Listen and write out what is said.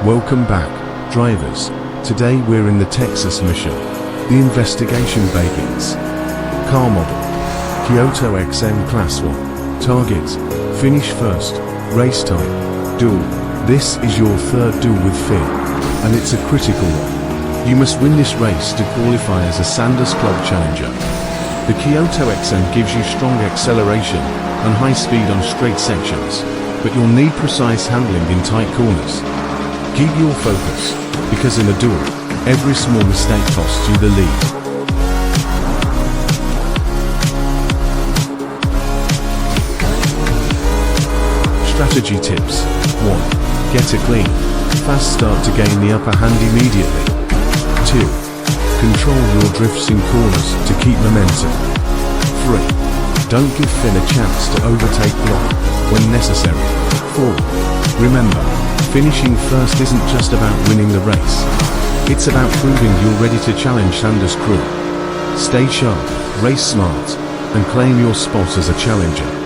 Welcome back, drivers. Today we're in the Texas mission. The investigation begins. Car model: Kioto XM Class 1. Target: finish first. Race type: duel. This is your third duel with Finn, and it's a critical one. You must win this race to qualify as a Sanders Club Challenger. The Kioto XM gives you strong acceleration and high speed on straight sections, but you'll need precise handling in tight corners. Keep your focus, because in a duel, every small mistake costs you the lead. Strategy tips: 1. Get a clean, fast start to gain the upper hand immediately. 2. Control your drifts in corners to keep momentum. 3. Don't give Finn a chance to overtake block when necessary. 4. Remember, finishing first isn't just about winning the race. It's about proving you're ready to challenge Sanders' crew. Stay sharp, race smart, and claim your spot as a challenger.